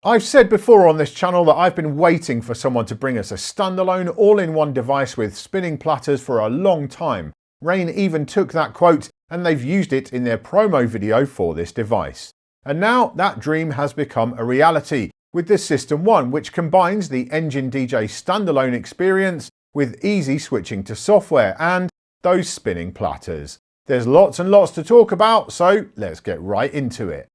I've said before on this channel that I've been waiting for someone to bring us a standalone all-in-one device with spinning platters for a long time. Rane even took that quote and they've used it in their promo video for this device. And now that dream has become a reality with the System 1, which combines the Engine DJ standalone experience with easy switching to software and those spinning platters. There's lots and lots to talk about, so let's get right into it.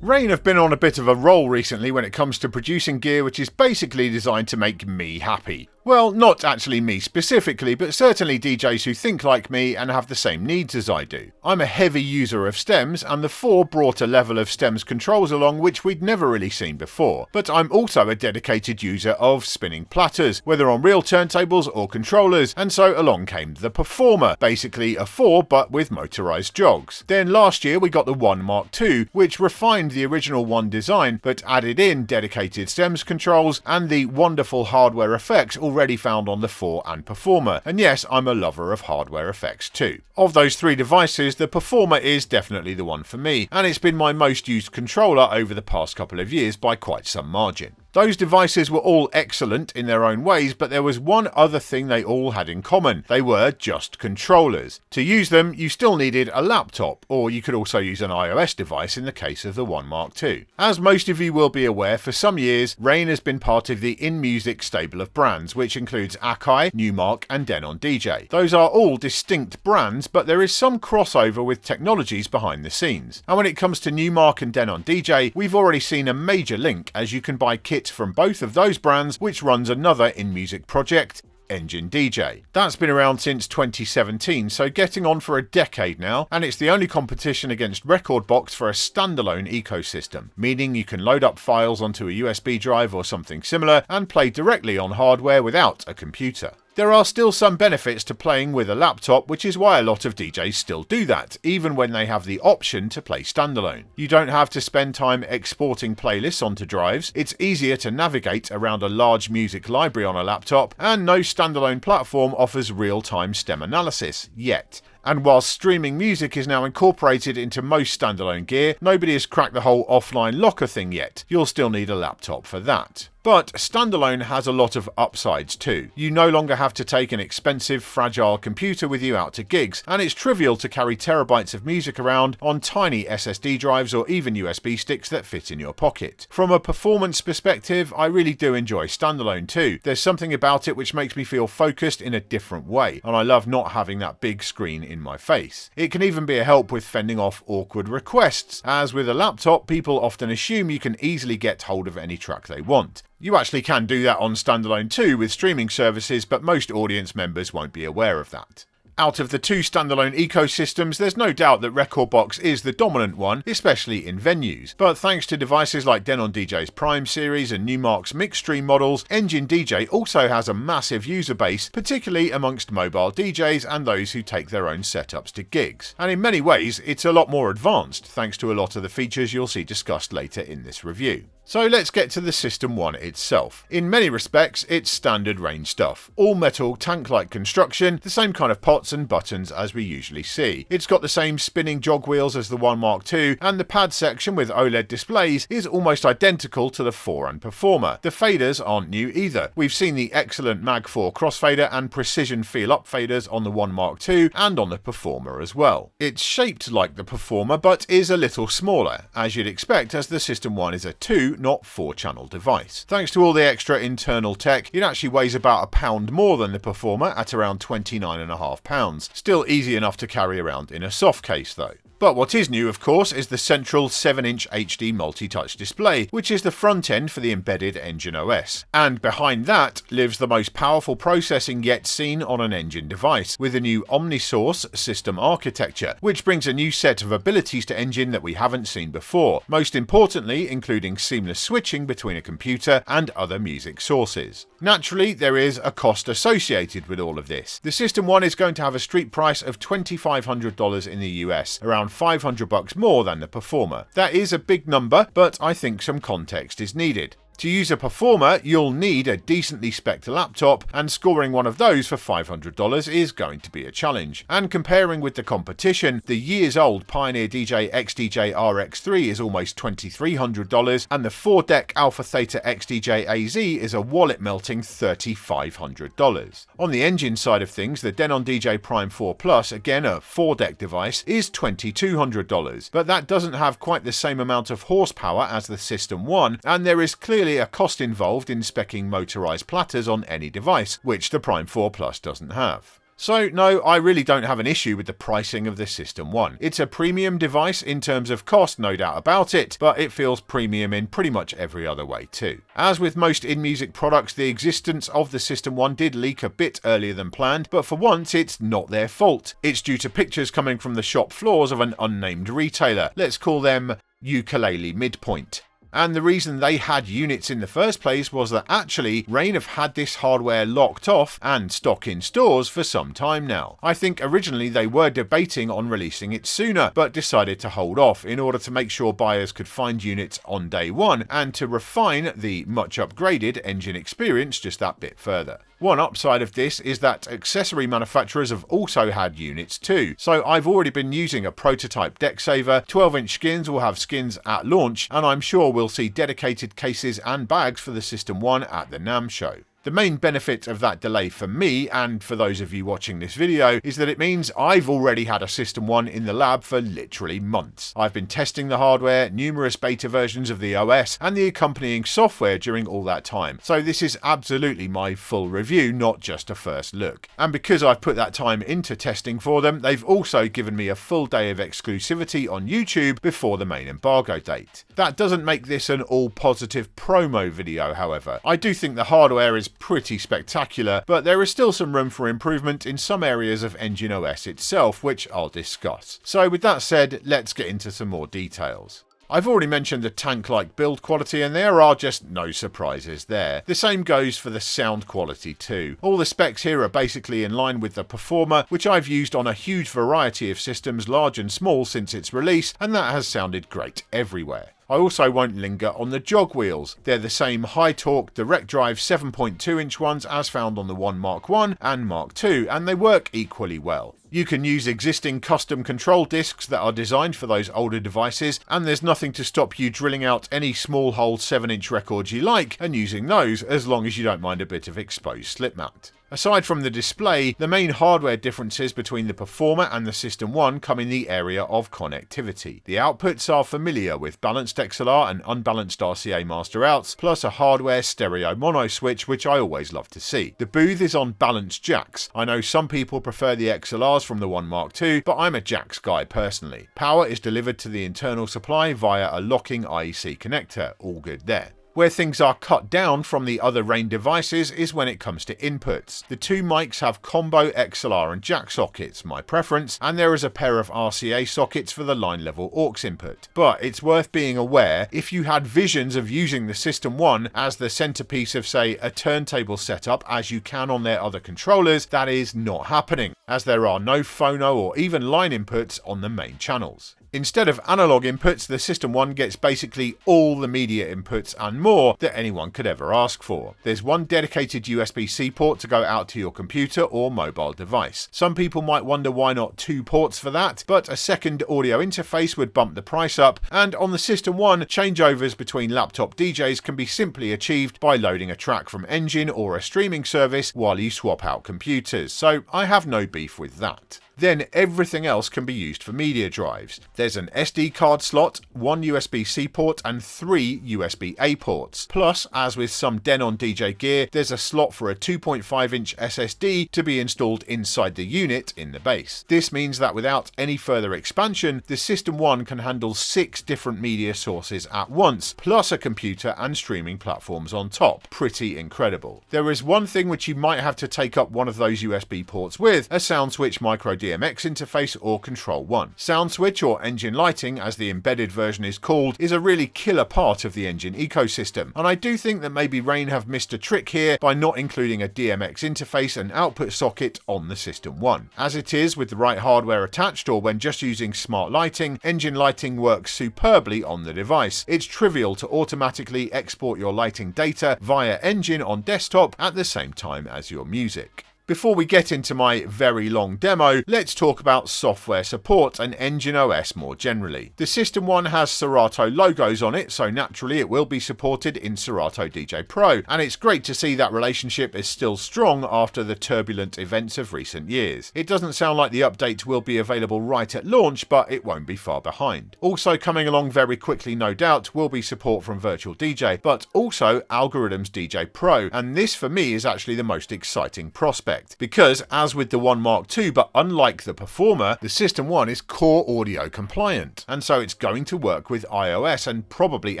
Rane have been on a bit of a roll recently when it comes to producing gear which is basically designed to make me happy. Well, not actually me specifically, but certainly DJs who think like me and have the same needs as I do. I'm a heavy user of stems, and the 4 brought a level of stems controls along which we'd never really seen before. But I'm also a dedicated user of spinning platters, whether on real turntables or controllers, and so along came the PERFOMER, basically a 4 but with motorised jogs. Then last year we got the ONE MKII, which refined the original One design, but added in dedicated stems controls and the wonderful hardware effects already found on the 4 and PERFOMER, and yes, I'm a lover of hardware effects too. Of those 3 devices, the PERFOMER is definitely the one for me, and it's been my most used controller over the past couple of years by quite some margin. Those devices were all excellent in their own ways, but there was one other thing they all had in common. They were just controllers. To use them, you still needed a laptop, or you could also use an iOS device in the case of the ONE MKII. As most of you will be aware, for some years, Rane has been part of the inMusic stable of brands, which includes Akai, Numark and Denon DJ. Those are all distinct brands, but there is some crossover with technologies behind the scenes. And when it comes to Numark and Denon DJ, we've already seen a major link, as you can buy kits from both of those brands, which runs another inMusic project, Engine DJ. That's been around since 2017, so getting on for a decade now, and it's the only competition against Rekordbox for a standalone ecosystem, meaning you can load up files onto a USB drive or something similar and play directly on hardware without a computer. There are still some benefits to playing with a laptop, which is why a lot of DJs still do that, even when they have the option to play standalone. You don't have to spend time exporting playlists onto drives, it's easier to navigate around a large music library on a laptop, and no standalone platform offers real-time stem analysis, yet. And whilst streaming music is now incorporated into most standalone gear, nobody has cracked the whole offline locker thing yet. You'll still need a laptop for that. But standalone has a lot of upsides too. You no longer have to take an expensive, fragile computer with you out to gigs, and it's trivial to carry terabytes of music around on tiny SSD drives or even USB sticks that fit in your pocket. From a performance perspective, I really do enjoy standalone too. There's something about it which makes me feel focused in a different way, and I love not having that big screen in my face. It can even be a help with fending off awkward requests, as with a laptop, people often assume you can easily get hold of any track they want. You actually can do that on standalone too with streaming services, but most audience members won't be aware of that. Out of the 2 standalone ecosystems, there's no doubt that Rekordbox is the dominant one, especially in venues. But thanks to devices like Denon DJ's Prime series and Numark's Mixstream models, Engine DJ also has a massive user base, particularly amongst mobile DJs and those who take their own setups to gigs. And in many ways, it's a lot more advanced, thanks to a lot of the features you'll see discussed later in this review. So let's get to the System 1 itself. In many respects, it's standard Rane stuff. All metal tank-like construction, the same kind of pots and buttons as we usually see. It's got the same spinning jog wheels as the ONE MKII, and the pad section with OLED displays is almost identical to the 4 and PERFOMER. The faders aren't new either. We've seen the excellent Mag 4 crossfader and precision feel-up faders on the ONE MKII and on the PERFOMER as well. It's shaped like the PERFOMER but is a little smaller, as you'd expect, as the System 1 is a 2, not 4-channel device. Thanks to all the extra internal tech, it actually weighs about a pound more than the PERFOMER at around 29.5 pounds. Still easy enough to carry around in a soft case though. But what is new, of course, is the central 7-inch HD multi-touch display, which is the front end for the embedded Engine OS. And behind that lives the most powerful processing yet seen on an Engine device, with a new Omnisource system architecture, which brings a new set of abilities to Engine that we haven't seen before, most importantly including seamless switching between a computer and other music sources. Naturally, there is a cost associated with all of this. The System 1 is going to have a street price of $2,500 in the US, around $500 more than the PERFOMER. That is a big number, but I think some context is needed. To use a Performer, you'll need a decently spec'd laptop, and scoring one of those for $500 is going to be a challenge. And comparing with the competition, the years-old Pioneer DJ XDJ RX3 is almost $2,300, and the 4-deck Alpha Theta XDJ AZ is a wallet-melting $3,500. On the engine side of things, the Denon DJ Prime 4 Plus, again a 4-deck device, is $2,200, but that doesn't have quite the same amount of horsepower as the System 1, and there is clearly a cost involved in speccing motorized platters on any device, which the Prime 4 Plus doesn't have. So no, I really don't have an issue with the pricing of the System 1. It's a premium device in terms of cost, no doubt about it, but it feels premium in pretty much every other way too. As with most inMusic products, the existence of the System 1 did leak a bit earlier than planned, but for once it's not their fault. It's due to pictures coming from the shop floors of an unnamed retailer. Let's call them Ukulele Midpoint. And the reason they had units in the first place was that actually Rane have had this hardware locked off and stock in stores for some time now. I think originally they were debating on releasing it sooner, but decided to hold off in order to make sure buyers could find units on day one and to refine the much upgraded engine experience just that bit further. One upside of this is that accessory manufacturers have also had units too, so I've already been using a prototype deck saver. 12-inch skins will have skins at launch, and I'm sure we'll see dedicated cases and bags for the System 1 at the NAMM show. The main benefit of that delay for me, and for those of you watching this video, is that it means I've already had a System 1 in the lab for literally months. I've been testing the hardware, numerous beta versions of the OS, and the accompanying software during all that time. So this is absolutely my full review, not just a first look. And because I've put that time into testing for them, they've also given me a full day of exclusivity on YouTube before the main embargo date. That doesn't make this an all positive promo video, however. I do think the hardware is pretty spectacular, but there is still some room for improvement in some areas of Engine OS itself, which I'll discuss. So with that said, let's get into some more details. I've already mentioned the tank-like build quality, and there are just no surprises there. The same goes for the sound quality too. All the specs here are basically in line with the Performer, which I've used on a huge variety of systems, large and small, since its release, and that has sounded great everywhere. I also won't linger on the jog wheels. They're the same high-torque direct drive 7.2-inch ones as found on the ONE MKII and Mark II, and they work equally well. You can use existing custom control discs that are designed for those older devices, and there's nothing to stop you drilling out any small hole 7-inch records you like and using those, as long as you don't mind a bit of exposed slip mount. Aside from the display, the main hardware differences between the Performer and the System 1 come in the area of connectivity. The outputs are familiar with balanced XLR and unbalanced RCA master outs, plus a hardware stereo mono switch, which I always love to see. The booth is on balanced jacks. I know some people prefer the XLRs from the ONE MKII, but I'm a jacks guy personally. Power is delivered to the internal supply via a locking IEC connector, all good there. Where things are cut down from the other Rane devices is when it comes to inputs. The two mics have combo XLR and jack sockets, my preference, and there is a pair of RCA sockets for the line level aux input. But it's worth being aware, if you had visions of using the System 1 as the centerpiece of, say, a turntable setup as you can on their other controllers, that is not happening, as there are no phono or even line inputs on the main channels. Instead of analog inputs, the System 1 gets basically all the media inputs and more that anyone could ever ask for. There's one dedicated USB-C port to go out to your computer or mobile device. Some people might wonder why not 2 ports for that, but a second audio interface would bump the price up, and on the System 1, changeovers between laptop DJs can be simply achieved by loading a track from Engine or a streaming service while you swap out computers, so I have no beef with that. Then everything else can be used for media drives. There's an SD card slot, 1 USB-C port and 3 USB-A ports. Plus, as with some Denon DJ gear, there's a slot for a 2.5-inch SSD to be installed inside the unit in the base. This means that without any further expansion, the System 1 can handle 6 different media sources at once, plus a computer and streaming platforms on top. Pretty incredible. There is one thing which you might have to take up one of those USB ports with, a sound switch micro DSP DMX interface or control one. Sound switch, or engine lighting as the embedded version is called, is a really killer part of the engine ecosystem, and I do think that maybe Rane have missed a trick here by not including a DMX interface and output socket on the System 1. As it is, with the right hardware attached or when just using smart lighting, engine lighting works superbly on the device. It's trivial to automatically export your lighting data via engine on desktop at the same time as your music. Before we get into my very long demo, let's talk about software support and Engine OS more generally. The System 1 has Serato logos on it, so naturally it will be supported in Serato DJ Pro, and it's great to see that relationship is still strong after the turbulent events of recent years. It doesn't sound like the update will be available right at launch, but it won't be far behind. Also coming along very quickly, no doubt, will be support from Virtual DJ, but also Algorithm's DJ Pro, and this for me is actually the most exciting prospect. Because, as with the ONE MKII, but unlike the PERFOMER, the System 1 is core audio compliant, and so it's going to work with iOS and probably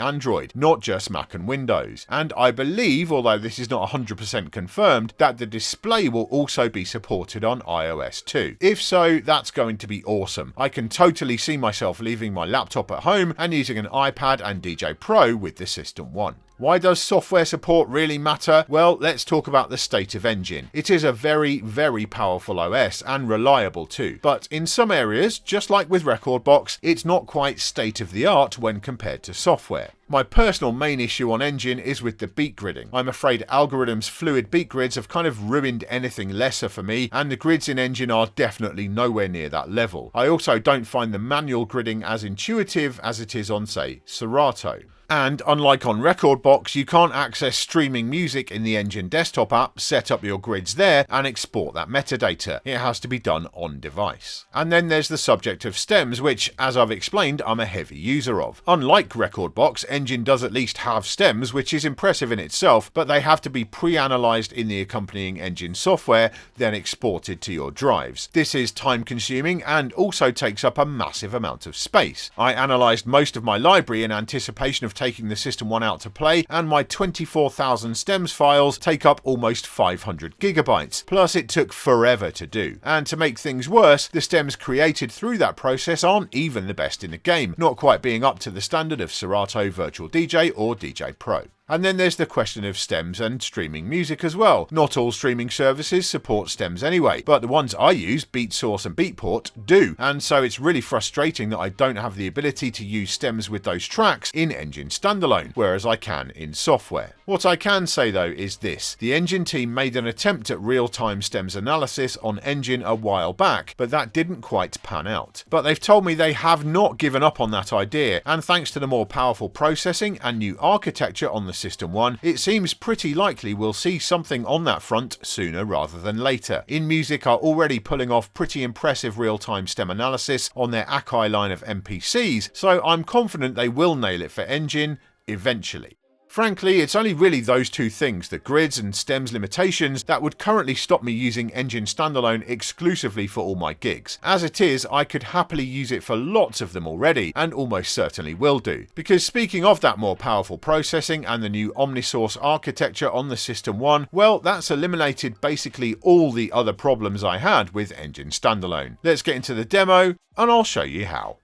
Android, not just Mac and Windows. And I believe, although this is not 100% confirmed, that the display will also be supported on iOS too. If so, that's going to be awesome. I can totally see myself leaving my laptop at home and using an iPad and DJ Pro with the System 1. Why does software support really matter? Well, let's talk about the state of engine. It is a very, very powerful OS and reliable too, but in some areas, just like with Rekordbox, it's not quite state of the art when compared to software. My personal main issue on Engine is with the beat gridding. I'm afraid Algorithm's fluid beat grids have kind of ruined anything lesser for me, and the grids in Engine are definitely nowhere near that level. I also don't find the manual gridding as intuitive as it is on, say, Serato. And unlike on Rekordbox, you can't access streaming music in the Engine desktop app, set up your grids there, and export that metadata. It has to be done on device. And then there's the subject of stems, which, as I've explained, I'm a heavy user of. Unlike Rekordbox, Engine does at least have stems, which is impressive in itself, but they have to be pre-analyzed in the accompanying Engine software, then exported to your drives. This is time-consuming and also takes up a massive amount of space. I analysed most of my library in anticipation of taking the System 1 out to play, and my 24,000 stems files take up almost 500 gigabytes. Plus it took forever to do. And to make things worse, the stems created through that process aren't even the best in the game, not quite being up to the standard of Serato Virtual DJ or DJ Pro. And then there's the question of stems and streaming music as well. Not all streaming services support stems anyway, but the ones I use, Beatsource and Beatport, do. And so it's really frustrating that I don't have the ability to use stems with those tracks in Engine standalone, whereas I can in software. What I can say though is this: the Engine team made an attempt at real-time stems analysis on Engine a while back, but that didn't quite pan out. But they've told me they have not given up on that idea, and thanks to the more powerful processing and new architecture on the System 1, it seems pretty likely we'll see something on that front sooner rather than later. inMusic are already pulling off pretty impressive real-time stem analysis on their a-trak line of MPCs, so I'm confident they will nail it for Engine eventually. Frankly, it's only really those two things, the grids and stems limitations, that would currently stop me using Engine standalone exclusively for all my gigs. As it is, I could happily use it for lots of them already, and almost certainly will do. Because speaking of that more powerful processing and the new Omnisource architecture on the System 1, well, that's eliminated basically all the other problems I had with Engine standalone. Let's get into the demo, and I'll show you how.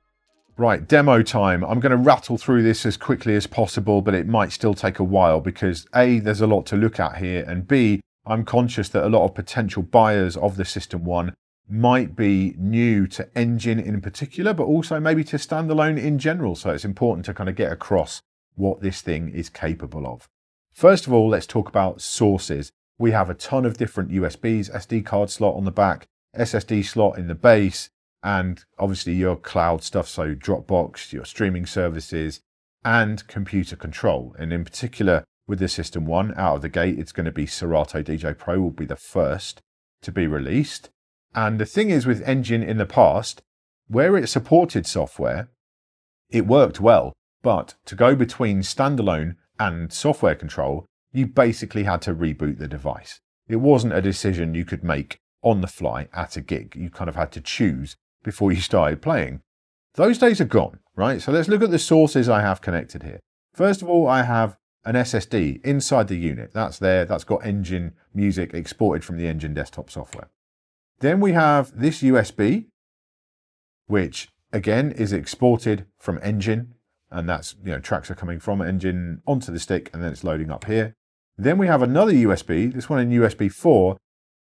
Right, demo time. I'm going to rattle through this as quickly as possible, but it might still take a while because A, there's a lot to look at here, and B, I'm conscious that a lot of potential buyers of the System 1 might be new to Engine in particular, but also maybe to standalone in general. So it's important to kind of get across what this thing is capable of. First of all, let's talk about sources. We have a ton of different USBs, SD card slot on the back, SSD slot in the base, and obviously your cloud stuff, so Dropbox, your streaming services, and computer control. And in particular, with the System 1, out of the gate, it's going to be Serato DJ Pro will be the first to be released. And the thing is with Engine in the past, where it supported software, it worked well. But to go between standalone and software control, you basically had to reboot the device. It wasn't a decision you could make on the fly at a gig. You kind of had to choose before you started playing. Those days are gone, right? So let's look at the sources I have connected here. First of all, I have an SSD inside the unit. That's there. That's got Engine music exported from the Engine desktop software. Then we have this USB, which again is exported from Engine, and that's, tracks are coming from Engine onto the stick, and then it's loading up here. Then we have another USB, this one in USB 4.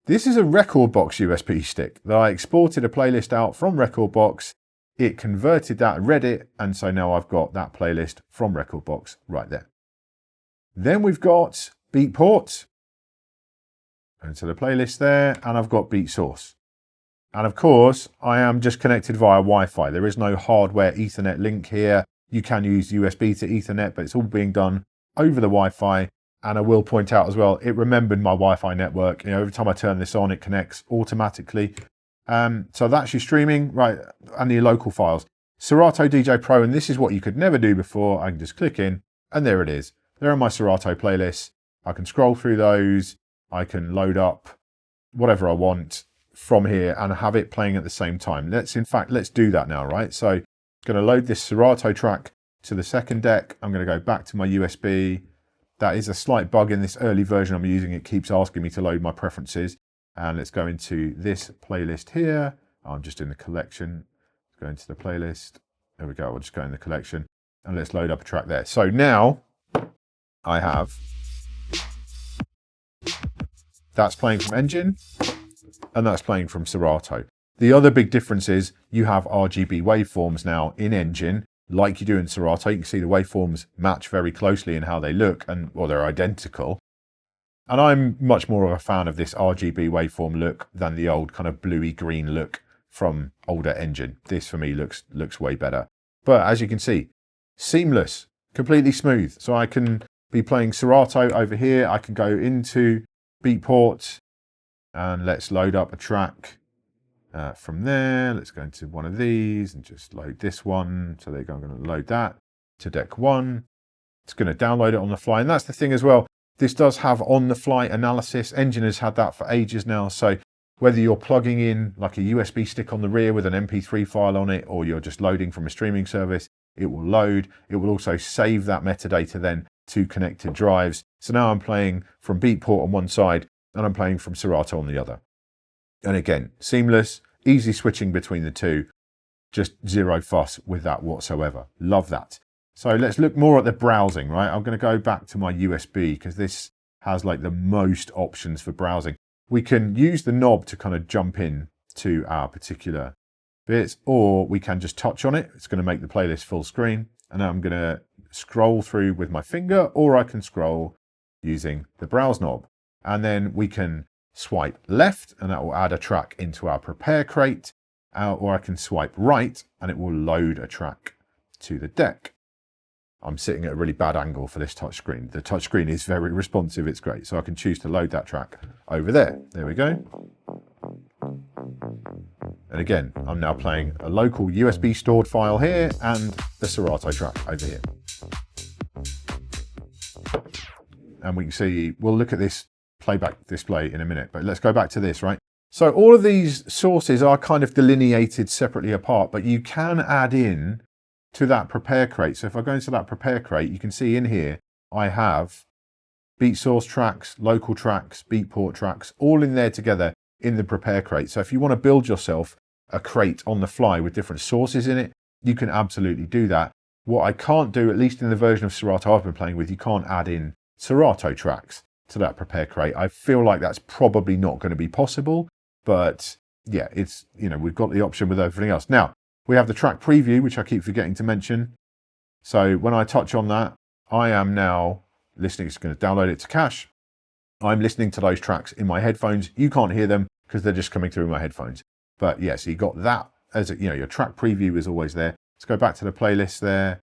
This is a Rekordbox USB stick that I exported a playlist out from Rekordbox. It converted that, read it, and so now I've got that playlist from Rekordbox right there. Then we've got Beatport, into the playlist there, and I've got Beatsource. And of course, I am just connected via Wi-Fi. There is no hardware Ethernet link here. You can use USB to Ethernet, but it's all being done over the Wi-Fi. And I will point out as well, it remembered my Wi-Fi network. Every time I turn this on, it connects automatically. So that's your streaming, right, and your local files. Serato DJ Pro, and this is what you could never do before. I can just click in, and there it is. There are my Serato playlists. I can scroll through those. I can load up whatever I want from here and have it playing at the same time. Let's do that now, right? So I'm going to load this Serato track to the second deck. I'm going to go back to my USB. That is a slight bug in this early version I'm using. It keeps asking me to load my preferences. And let's go into this playlist here. I'm just in the collection. Let's go into the playlist. There we go. We'll just go in the collection and let's load up a track there. So now I have, that's playing from Engine and that's playing from Serato. The other big difference is you have RGB waveforms now in Engine, like you do in Serato. You can see the waveforms match very closely in how they look, and well, they're identical. And I'm much more of a fan of this RGB waveform look than the old kind of bluey green look from older Engine. This for me looks way better. But as you can see, seamless, completely smooth. So I can be playing Serato over here. I can go into Beatport and let's load up a track from there. Let's go into one of these and just load this one. So there you go, I'm going to load that to deck 1. It's going to download it on the fly. And that's the thing as well. This does have on-the-fly analysis. Engine has had that for ages now. So whether you're plugging in like a USB stick on the rear with an MP3 file on it, or you're just loading from a streaming service, it will load. It will also save that metadata then to connected drives. So now I'm playing from Beatport on one side and I'm playing from Serato on the other. And again, seamless, easy switching between the two, just zero fuss with that whatsoever. Love that. So let's look more at the browsing, right? I'm going to go back to my USB because this has like the most options for browsing. We can use the knob to kind of jump in to our particular bits, or we can just touch on it. It's going to make the playlist full screen. And I'm going to scroll through with my finger, or I can scroll using the browse knob. And then we can swipe left and that will add a track into our prepare crate, or I can swipe right and it will load a track to the deck. I'm sitting at a really bad angle for this touchscreen. The touchscreen is very responsive, it's great. So I can choose to load that track over there. There we go. And again, I'm now playing a local USB stored file here and the Serato track over here. And we can see, we'll look at this playback display in a minute, but let's go back to this, right? So all of these sources are kind of delineated separately apart, but you can add in to that prepare crate. So if I go into that prepare crate, you can see in here, I have Beatsource tracks, local tracks, Beatport tracks, all in there together in the prepare crate. So if you want to build yourself a crate on the fly with different sources in it, you can absolutely do that. What I can't do, at least in the version of Serato I've been playing with, you can't add in Serato tracks to that prepare crate. I feel like that's probably not going to be possible, but yeah, it's, we've got the option with everything else. Now, we have the track preview, which I keep forgetting to mention. So when I touch on that, I am now listening. It's going to download it to cache. I'm listening to those tracks in my headphones. You can't hear them because they're just coming through my headphones. But yeah, so you got that as your track preview is always there. Let's go back to the playlist there.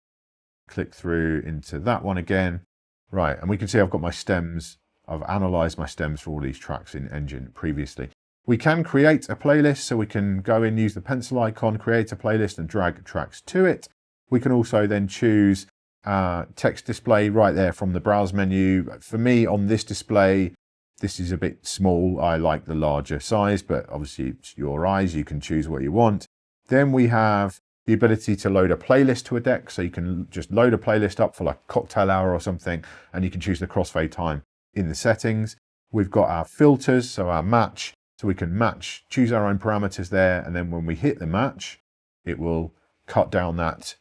Click through into that one again. Right, and we can see I've got my stems. I've analyzed my stems for all these tracks in Engine previously. We can create a playlist, so we can go in, use the pencil icon, create a playlist and drag tracks to it. We can also then choose text display right there from the browse menu. For me on this display, this is a bit small. I like the larger size, but obviously it's your eyes. You can choose what you want. Then we have the ability to load a playlist to a deck. So you can just load a playlist up for like cocktail hour or something, and you can choose the crossfade time in the settings. We've got our filters, so our match. So we can match, choose our own parameters there, and then when we hit the match, it will cut down that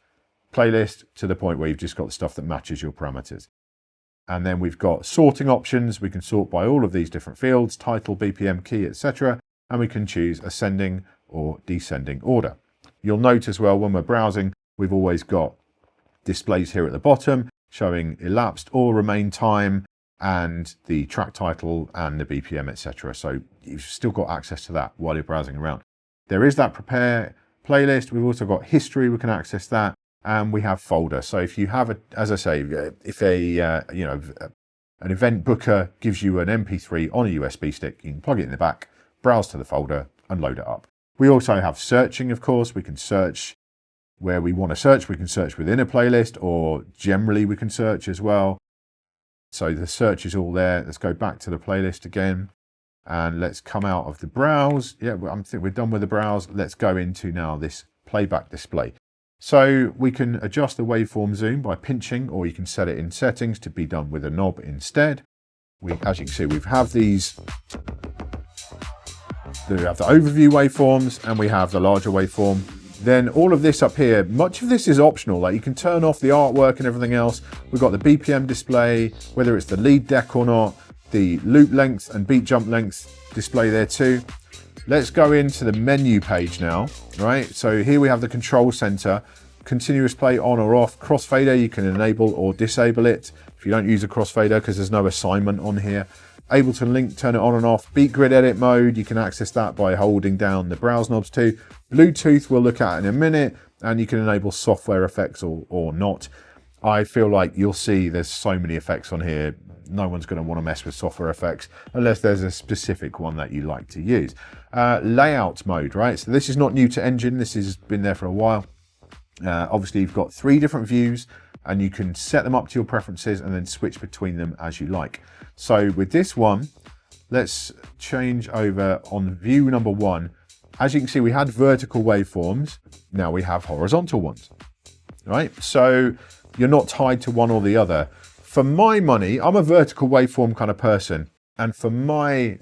playlist to the point where you've just got the stuff that matches your parameters. And then we've got sorting options. We can sort by all of these different fields, title, BPM, key, etc. And we can choose ascending or descending order. You'll note as well when we're browsing, we've always got displays here at the bottom showing elapsed or remain time and the track title and the BPM, etc. So you've still got access to that while you're browsing around. There is that prepare playlist. We've also got history. We can access that, and we have folder. So if you have as I say, if an event booker gives you an MP3 on a USB stick, you can plug it in the back, browse to the folder, and load it up. We also have searching, of course. We can search where we want to search. We can search within a playlist, or generally we can search as well. So the search is all there. Let's go back to the playlist again, and let's come out of the browse. Yeah, I think we're done with the browse. Let's go into now this playback display. So we can adjust the waveform zoom by pinching, or you can set it in settings to be done with a knob instead. As you can see, we have these. We have the overview waveforms, and we have the larger waveform. Then all of this up here, much of this is optional. Like, you can turn off the artwork and everything else. We've got the BPM display, whether it's the lead deck or not, the loop length and beat jump length display there too. Let's go into the menu page now, right? So here we have the control center, continuous play on or off, crossfader, you can enable or disable it if you don't use a crossfader because there's no assignment on here. Able to link, turn it on and off. Beat grid edit mode, you can access that by holding down the browse knobs too. Bluetooth we'll look at in a minute, and you can enable software effects or not. I feel like you'll see there's so many effects on here. No one's going to want to mess with software effects unless there's a specific one that you like to use. Layout mode, right? So this is not new to Engine. This has been there for a while. Obviously, you've got 3 different views, and you can set them up to your preferences and then switch between them as you like. So with this one, let's change over on view number 1. As you can see, we had vertical waveforms. Now we have horizontal ones, right? So you're not tied to one or the other. For my money, I'm a vertical waveform kind of person. And from my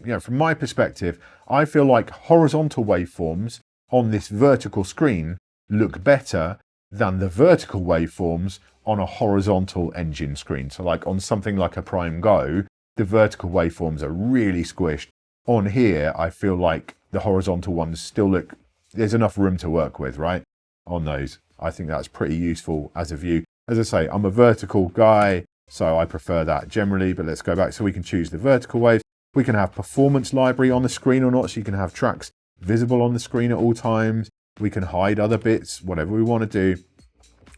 perspective, I feel like horizontal waveforms on this vertical screen look better than the vertical waveforms on a horizontal Engine screen. So like on something like a Prime Go, the vertical waveforms are really squished. On here, I feel like the horizontal ones still look, there's enough room to work with, right? On those. I think that's pretty useful as a view. As I say, I'm a vertical guy, so I prefer that generally, but let's go back. So we can choose the vertical waves. We can have performance library on the screen or not, so you can have tracks visible on the screen at all times. We can hide other bits, whatever we want to do.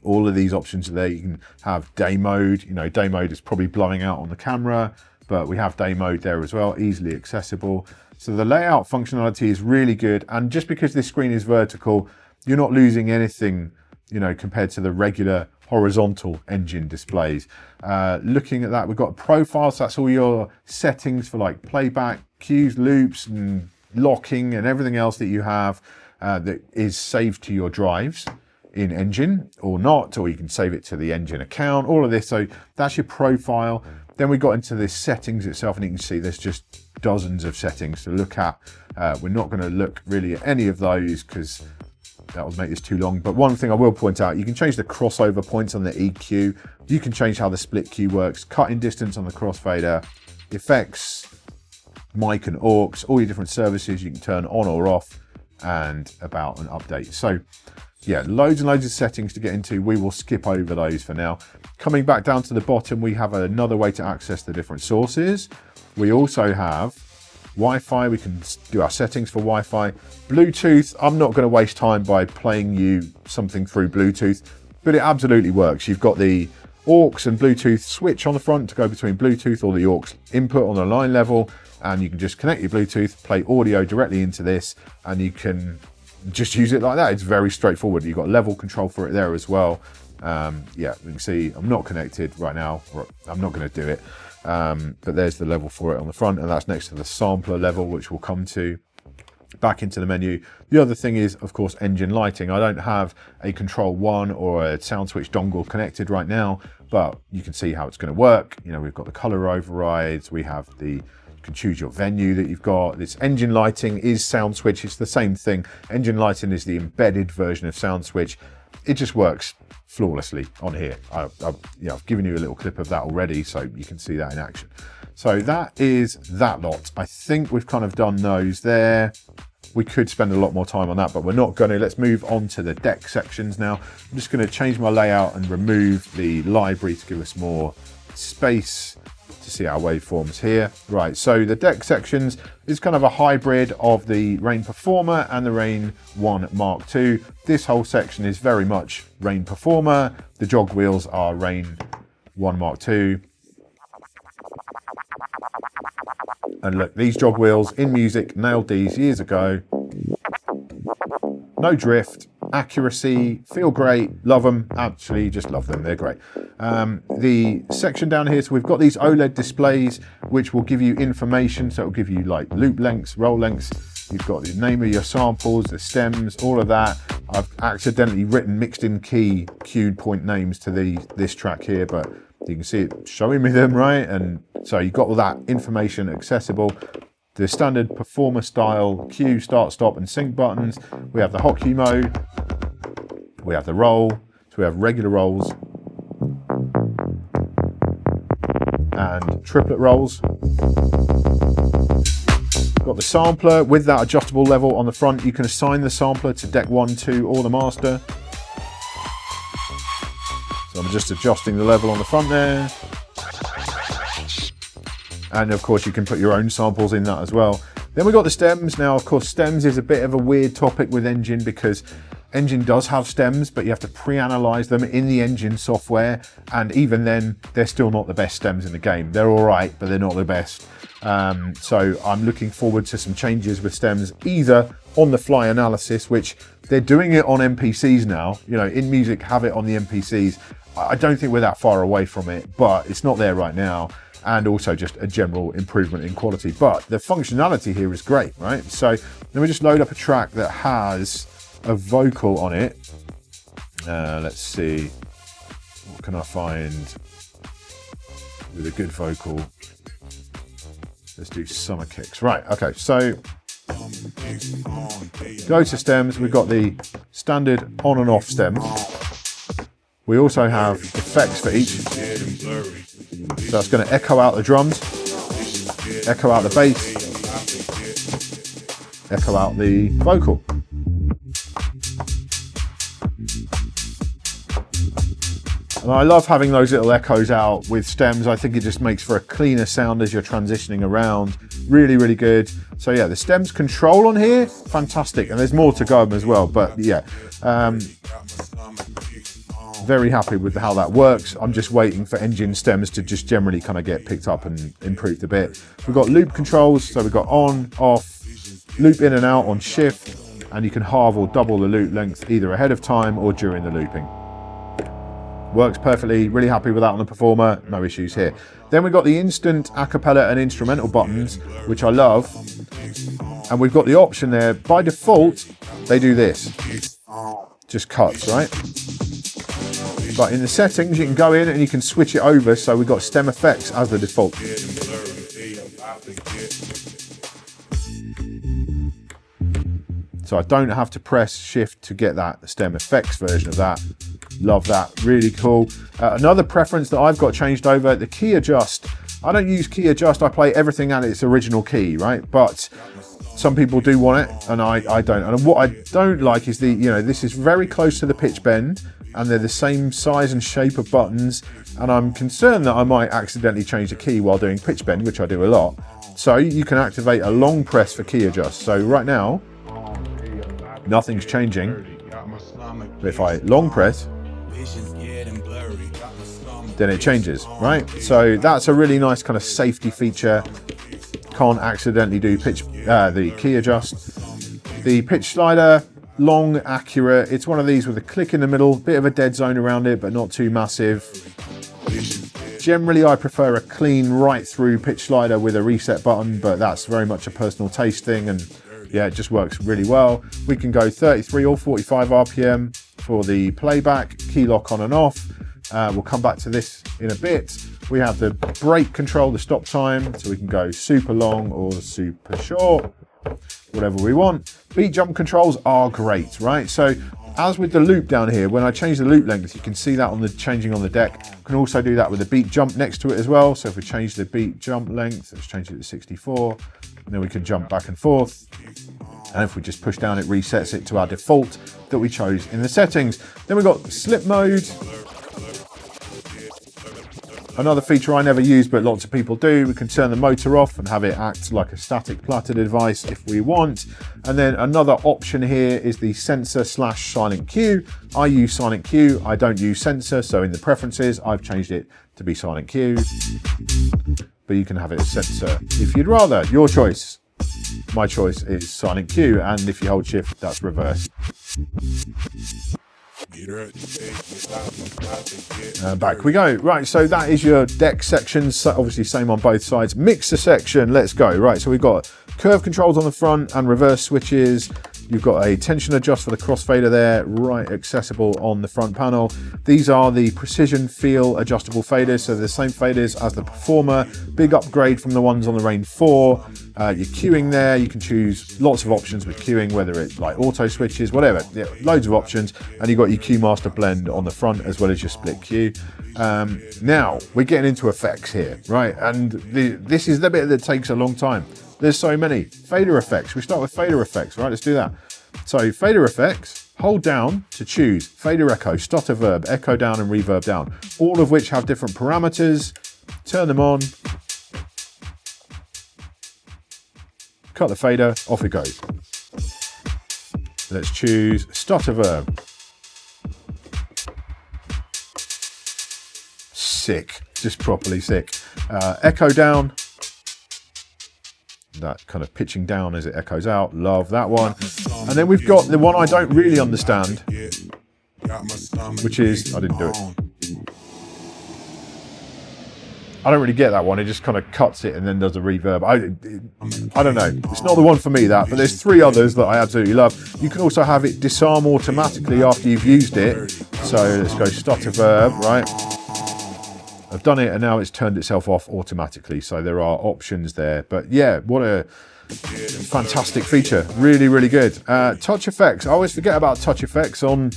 All of these options are there. You can have day mode. You know, day mode is probably blowing out on the camera, but we have day mode there as well, easily accessible. So the layout functionality is really good. And just because this screen is vertical, you're not losing anything, you know, compared to the regular horizontal Engine displays. Looking at that, we've got profiles. So that's all your settings for like playback, cues, loops, and locking, and everything else that you have that is saved to your drives in Engine or not, or you can save it to the Engine account, all of this. So that's your profile. Then we got into the settings itself, and you can see there's just dozens of settings to look at. We're not going to look really at any of those because that would make this too long. But one thing I will point out, you can change the crossover points on the EQ. You can change how the split cue works, cutting distance on the crossfader, effects, mic and aux, all your different services you can turn on or off, and about an update. So yeah, loads and loads of settings to get into. We will skip over those for now. Coming back down to the bottom, we have another way to access the different sources. We also have Wi-Fi. We can do our settings for Wi-Fi. Bluetooth, I'm not going to waste time by playing you something through Bluetooth, but it absolutely works. You've got the aux and Bluetooth switch on the front to go between Bluetooth or the aux input on the line level, and you can just connect your Bluetooth, play audio directly into this, and you can just use it like that. It's very straightforward. You've got level control for it there as well. Yeah, you can see I'm not connected right now. I'm not going to do it. But there's the level for it on the front, and that's next to the sampler level, which we'll come to. Back into the menu. The other thing is, of course, Engine lighting. I don't have a Control 1 or a sound switch dongle connected right now, but you can see how it's going to work. You know, we've got the color overrides. We have the You can choose your venue that you've got. This engine lighting is sound switch. It's the same thing. Engine lighting is the embedded version of sound switch. It just works flawlessly on here. I've given you a little clip of that already, so you can see that in action. So that is that lot. I think we've kind of done those there. We could spend a lot more time on that, but we're not going to. Let's move on to the deck sections now. I'm just going to change my layout and remove the library to give us more space to see our waveforms here. Right, so the deck sections is kind of a hybrid of the Rane PERFOMER and the Rane ONE MKII. This whole section is very much Rane PERFOMER. The jog wheels are Rane ONE MKII. And look, these jog wheels, inMusic nailed these years ago. No drift, accuracy, feel great, love them, actually just love them, they're great. The section down here, so we've got these OLED displays which will give you information, so it'll give you like loop lengths, roll lengths. You've got the name of your samples, the stems, all of that. I've accidentally written mixed in key queued point names to this track here, but you can see it showing me them, right? And so you've got all that information accessible. The standard PERFOMER style cue, start, stop, and sync buttons. We have the hot cue mode. We have the roll. So we have regular rolls and triplet rolls. Got the sampler with that adjustable level on the front. You can assign the sampler to deck 1, 2, or the master. So I'm just adjusting the level on the front there. And of course you can put your own samples in that as well. Then we've got the stems. Now of course stems is a bit of a weird topic with Engine because Engine does have stems, but you have to pre-analyze them in the Engine software. And even then, they're still not the best stems in the game. They're all right, but they're not the best. So I'm looking forward to some changes with stems, either on the fly analysis, which they're doing it on MPCs now. You know, inMusic have it on the MPCs. I don't think we're that far away from it, but it's not there right now. And also just a general improvement in quality. But the functionality here is great, right? So let me just load up a track that has a vocal on it. Let's see, what can I find with a good vocal? Let's do summer kicks. Right, okay, so go to stems. We've got the standard on and off stems. We also have effects for each. So that's going to echo out the drums, echo out the bass, echo out the vocal. And I love having those little echoes out with stems. I think it just makes for a cleaner sound as you're transitioning around. Really, really good. So yeah, the stems control on here, fantastic. And there's more to go as well, but yeah. Very happy with how that works. I'm just waiting for Engine stems to just generally kind of get picked up and improved a bit. We've got loop controls, so we've got on, off, loop in and out on shift, and you can halve or double the loop length either ahead of time or during the looping. Works perfectly, really happy with that on the PERFOMER, no issues here. Then we've got the instant acapella and instrumental buttons, which I love. And we've got the option there, by default, they do this. Just cuts, right? But in the settings, you can go in and you can switch it over. So we've got stem effects as the default. So I don't have to press shift to get that stem effects version of that. Love that, really cool. Another preference that I've got changed over, the key adjust. I don't use key adjust, I play everything at its original key, right? But some people do want it and I don't. And what I don't like is this is very close to the pitch bend and they're the same size and shape of buttons. And I'm concerned that I might accidentally change the key while doing pitch bend, which I do a lot. So you can activate a long press for key adjust. So right now, nothing's changing. But if I long press, then it changes, right? So that's a really nice kind of safety feature. Can't accidentally do the key adjust. The pitch slider, long, accurate. It's one of these with a click in the middle, bit of a dead zone around it, but not too massive. Generally, I prefer a clean right through pitch slider with a reset button, but that's very much a personal taste thing. And yeah, it just works really well. We can go 33 or 45 RPM for the playback, key lock on and off. We'll come back to this in a bit. We have the break control, the stop time, so we can go super long or super short, whatever we want. Beat jump controls are great, right? So as with the loop down here, when I change the loop length, you can see that on the changing on the deck. You can also do that with the beat jump next to it as well. So if we change the beat jump length, let's change it to 64, and then we can jump back and forth. And if we just push down, it resets it to our default that we chose in the settings. Then we've got slip mode. Another feature I never use, but lots of people do. We can turn the motor off and have it act like a static platter device if we want. And then another option here is the sensor / silent Q. I use silent Q. I don't use sensor. So in the preferences, I've changed it to be silent Q. But you can have it as sensor if you'd rather. Your choice. My choice is silent Q. And if you hold shift, that's reverse. Back we go. Right, so that is your deck section. So obviously same on both sides. Mixer section, let's go. Right, so we've got curve controls on the front and reverse switches. You've got a tension adjust for the crossfader there, right accessible on the front panel. These are the precision feel adjustable faders, so they're the same faders as the Performer. Big upgrade from the ones on the Rane 4. Your queuing there, you can choose lots of options with queuing, whether it's like auto switches, whatever, yeah, loads of options. And you've got your Q Master blend on the front as well as your split queue. Now we're getting into effects here, right? And this is the bit that takes a long time. There's so many. Fader effects. We start with fader effects, right? Let's do that. So fader effects, hold down to choose fader echo, stutter verb, echo down and reverb down, all of which have different parameters. Turn them on. Cut the fader, off it goes. Let's choose stutter verb. Sick, just properly sick. Echo down. That kind of pitching down as it echoes out. Love that one. And then we've got the one I don't really understand, which is, I didn't do it. I don't really get that one. It just kind of cuts it and then does a reverb. I don't know. It's not the one for me, that, but there's 3 others that I absolutely love. You can also have it disarm automatically after you've used it. So let's go stutter verb, right? I've done it and now it's turned itself off automatically. So there are options there. But yeah, what a fantastic feature. Really, really good. Touch effects. I always forget about touch effects on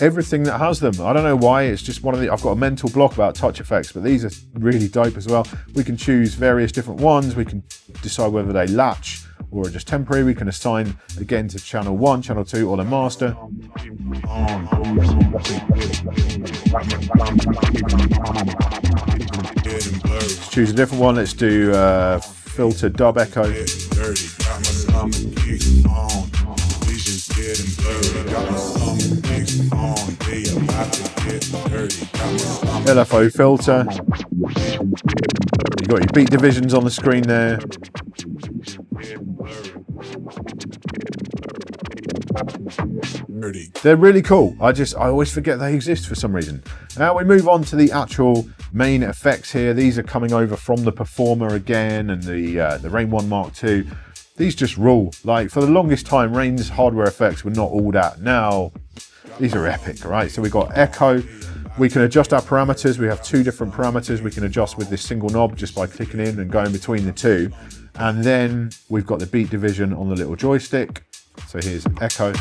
everything that has them. I don't know why. It's just one of the... I've got a mental block about touch effects, but these are really dope as well. We can choose various different ones. We can decide whether they latch or are just temporary. We can assign again to channel 1, channel 2, or the master. Let's choose a different one. Let's do filter dub echo. LFO filter. You've got your beat divisions on the screen there. They're really cool. I always forget they exist for some reason. Now we move on to the actual main effects here. These are coming over from the Performer again and the Rane 1 MKII. These just rule. Like for the longest time, Rane's hardware effects were not all that. Now these are epic, right? So we've got echo. We can adjust our parameters. We have 2 different parameters we can adjust with this single knob just by clicking in and going between the 2. And then we've got the beat division on the little joystick. So here's echo.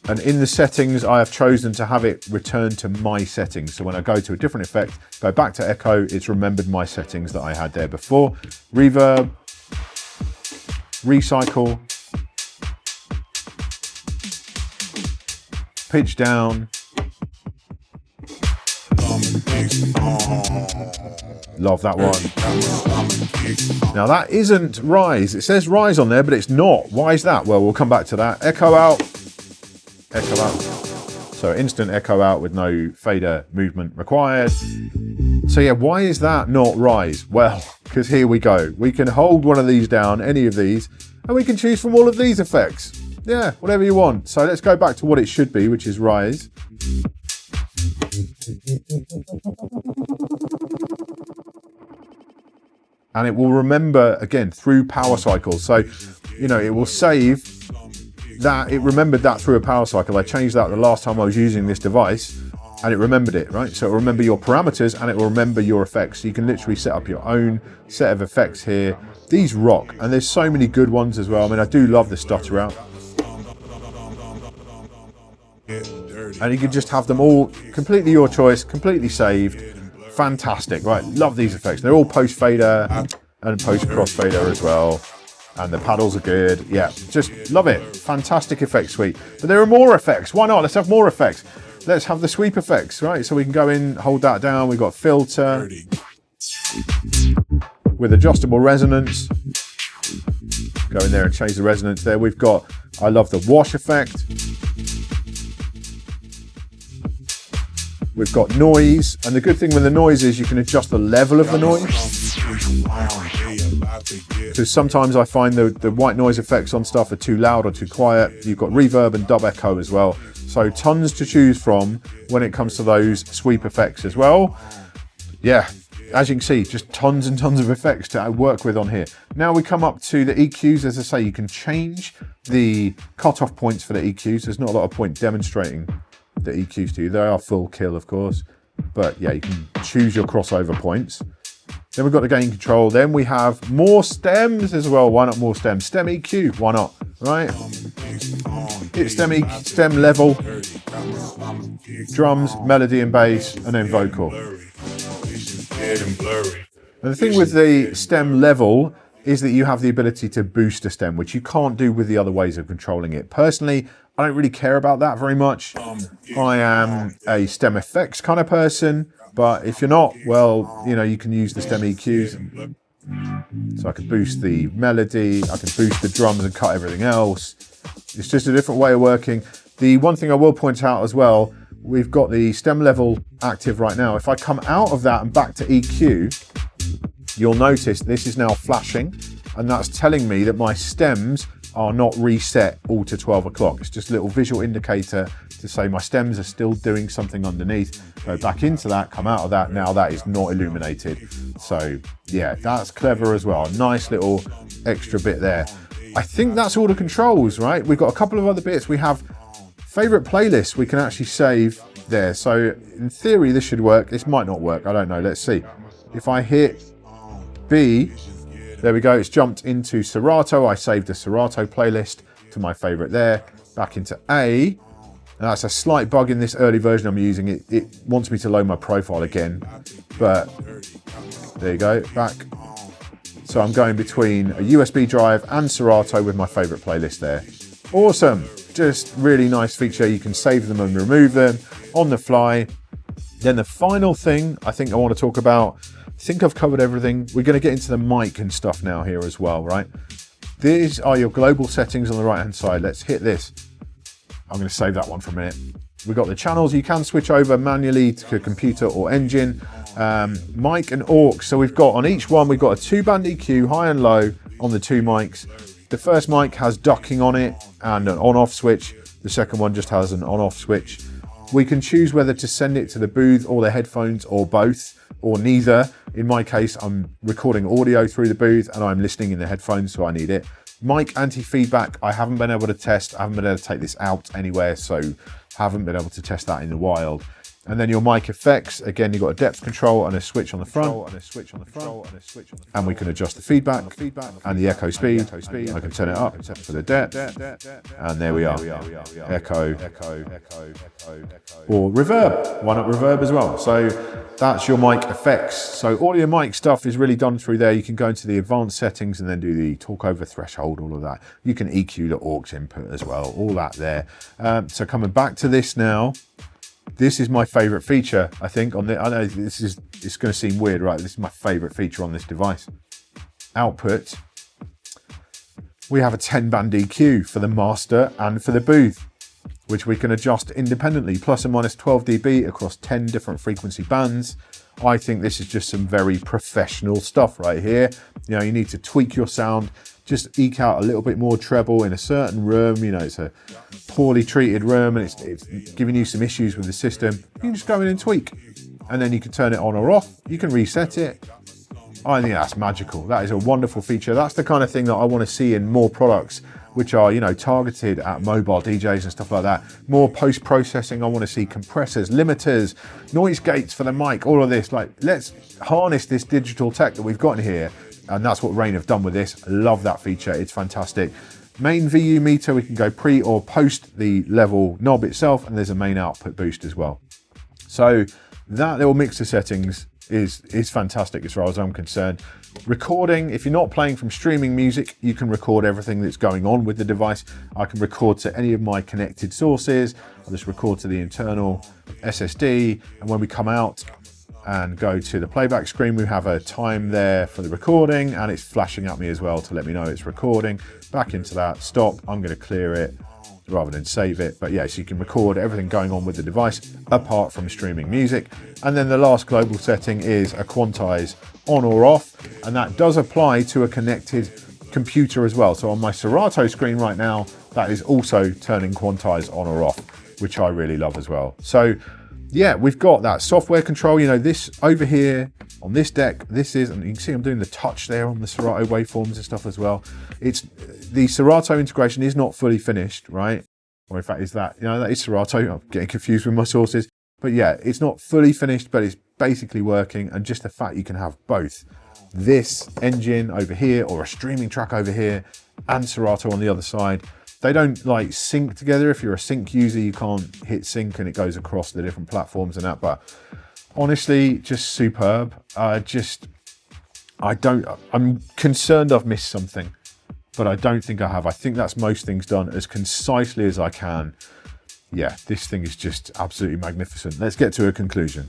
And in the settings, I have chosen to have it return to my settings. So when I go to a different effect, go back to echo, it's remembered my settings that I had there before. Reverb, recycle, pitch down. Love that one. Now that isn't rise. It says rise on there, but it's not. Why is that? Well, we'll come back to that. Echo out. Echo out. So instant echo out with no fader movement required. So yeah, why is that not rise? Well, because here we go. We can hold one of these down, any of these, and we can choose from all of these effects. Yeah, whatever you want. So let's go back to what it should be, which is rise. And it will remember, again, through power cycles. So, you know, it will save that. It remembered that through a power cycle. I changed that the last time I was using this device. and it remembered it, right? So it'll remember your parameters and it will remember your effects. So you can literally set up your own set of effects here. These rock, and there's so many good ones as well. I mean, I do love the stutter out. And you can just have them all completely your choice, completely saved. Fantastic, right? Love these effects. They're all post fader and post crossfader as well. And the paddles are good. Yeah, just love it. Fantastic effect suite. But there are more effects. Why not? Let's have more effects. Let's have the sweep effects, right? So we can go in, hold that down. We've got filter with adjustable resonance. Go in there and change the resonance there. We've got, I love the wash effect. We've got noise, and the good thing with the noise is you can adjust the level of the noise. Because sometimes I find the white noise effects on stuff are too loud or too quiet. You've got reverb and dub echo as well. So tons to choose from when it comes to those sweep effects as well. Yeah, as you can see, just tons and tons of effects to work with on here. Now we come up to the EQs. As I say, you can change the cutoff points for the EQs. There's not a lot of point demonstrating the EQs to you. They are full kill, of course, but yeah, you can choose your crossover points. Then we've got the gain control. Then we have more stems as well. Why not more stems? Stem EQ, why not? Right? Hit stem level, drums, melody and bass, and then vocal. And the thing with the stem level is that you have the ability to boost a stem, which you can't do with the other ways of controlling it. Personally, I don't really care about that very much. I am a stem effects kind of person, but if you're not, well, you know, you can use the stem EQs. So I can boost the melody, I can boost the drums and cut everything else. It's just a different way of working. The one thing I will point out as well, we've got the stem level active right now. If I come out of that and back to EQ, you'll notice this is now flashing, and that's telling me that my stems are not reset all to 12 o'clock. It's just a little visual indicator to say my stems are still doing something underneath. Go back into that, come out of that, now that is not illuminated. So yeah, that's clever as well. Nice little extra bit there. I think that's all the controls, right? We've got a couple of other bits. We have favorite playlists we can actually save there. So in theory, this should work. This might not work, I don't know, let's see. If I hit B, there we go, it's jumped into Serato. I saved a Serato playlist to my favorite there. Back into A, and that's a slight bug in this early version I'm using. It wants me to load my profile again, but there you go, back. So I'm going between a USB drive and Serato with my favorite playlist there. Awesome, just really nice feature. You can save them and remove them on the fly. Then the final thing I think I want to talk about, I think I've covered everything. We're going to get into the mic and stuff now here as well, right? These are your global settings on the right hand side. Let's hit this. I'm going to save that one for a minute. We've got the channels. You can switch over manually to computer or engine. Mic and aux. So we've got on each one, we've got a 2-band EQ, high and low on the 2 mics. The first mic has ducking on it and an on-off switch. The second one just has an on-off switch. We can choose whether to send it to the booth or the headphones or both or neither. In my case, I'm recording audio through the booth and I'm listening in the headphones, so I need it. Mic anti-feedback, I haven't been able to test. I haven't been able to take this out anywhere, so haven't been able to test that in the wild. And then your mic effects, again, you've got a depth control and a switch on the front. And we can adjust the feedback and the echo speed. I can turn it up for the depth. And there we are. Echo. Or reverb. Why not reverb as well? So that's your mic effects. So all your mic stuff is really done through there. You can go into the advanced settings and then do the talk over threshold, all of that. You can EQ the aux input as well, all that there. So coming back to this now. This is my favorite feature, I think. I know it's going to seem weird, right? This is my favorite feature on this device. Output. We have a 10-band EQ for the master and for the booth, which we can adjust independently, plus or minus 12 dB across 10 different frequency bands. I think this is just some very professional stuff right here. You know, you need to tweak your sound, just eke out a little bit more treble in a certain room. You know, it's a poorly treated room and it's giving you some issues with the system. You can just go in and tweak, and then you can turn it on or off. You can reset it. I think that's magical. That is a wonderful feature. That's the kind of thing that I want to see in more products. which are, you know, targeted at mobile DJs and stuff like that. More post-processing. I want to see compressors, limiters, noise gates for the mic, all of this. Like, let's harness this digital tech that we've got in here. And that's what Rane have done with this. I love that feature. It's fantastic. Main VU meter, we can go pre or post the level knob itself, and there's a main output boost as well. So that little mixer settings is fantastic as far as I'm concerned. Recording, if you're not playing from streaming music, you can record everything that's going on with the device. I can record to any of my connected sources. I'll just record to the internal SSD, and when we come out and go to the playback screen, we have a time there for the recording, and it's flashing at me as well to let me know it's recording. Back into that, stop, I'm going to clear it rather than save it. But yes, you can record everything going on with the device apart from streaming music. And then the last global setting is a quantize on or off, and that does apply to a connected computer as well. So on my Serato screen right now, that is also turning quantize on or off, which I really love as well. So yeah, we've got that software control. You know, this over here on this deck, this is, and you can see I'm doing the touch there on the Serato waveforms and stuff as well. It's the Serato integration is not fully finished, right? Or in fact, is that, you know, that is Serato. I'm getting confused with my sources. But yeah, it's not fully finished, but it's basically working. And just the fact you can have both this engine over here or a streaming track over here and Serato on the other side. They don't like sync together. If you're a sync user, you can't hit sync and it goes across the different platforms and that. But honestly, just superb. I'm concerned I've missed something, but I don't think I have. I think that's most things done as concisely as I can. Yeah, this thing is just absolutely magnificent. Let's get to a conclusion.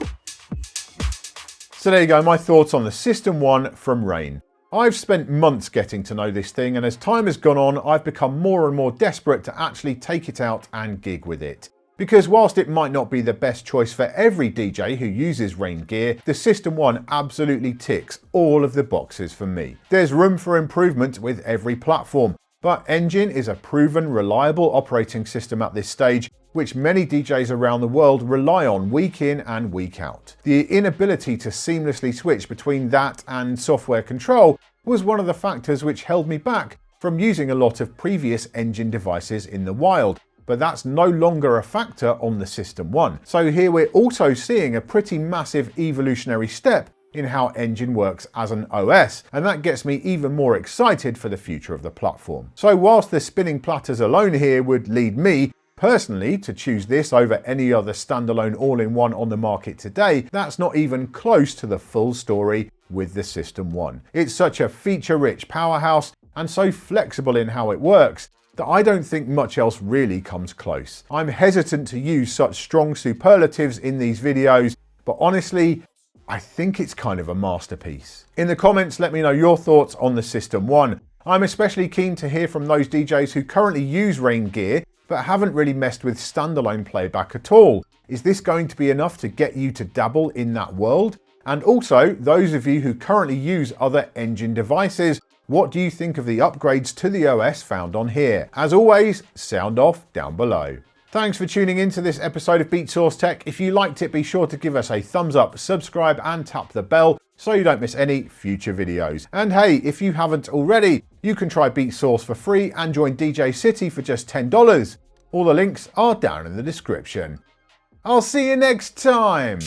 So there you go, my thoughts on the System One from Rane. I've spent months getting to know this thing, and as time has gone on, I've become more and more desperate to actually take it out and gig with it. Because whilst it might not be the best choice for every DJ who uses Rane gear, the System One absolutely ticks all of the boxes for me. There's room for improvement with every platform, but Engine is a proven, reliable operating system at this stage, which many DJs around the world rely on week in and week out. The inability to seamlessly switch between that and software control was one of the factors which held me back from using a lot of previous Engine devices in the wild, but that's no longer a factor on the System One. So here we're also seeing a pretty massive evolutionary step in how Engine works as an OS, and that gets me even more excited for the future of the platform. So whilst the spinning platters alone here would lead me personally to choose this over any other standalone all-in-one on the market today, that's not even close to the full story with the System One. It's such a feature-rich powerhouse and so flexible in how it works that I don't think much else really comes close. I'm hesitant to use such strong superlatives in these videos, but honestly, I think it's kind of a masterpiece. In the comments, let me know your thoughts on the System One. I'm especially keen to hear from those DJs who currently use Rane gear but haven't really messed with standalone playback at all. Is this going to be enough to get you to dabble in that world? And also, those of you who currently use other Engine devices, what do you think of the upgrades to the OS found on here? As always, sound off down below. Thanks for tuning in to this episode of Beatsource Tech. If you liked it, be sure to give us a thumbs up, subscribe and tap the bell so you don't miss any future videos. And hey, if you haven't already, you can try Beatsource for free and join DJcity for just $10. All the links are down in the description. I'll see you next time.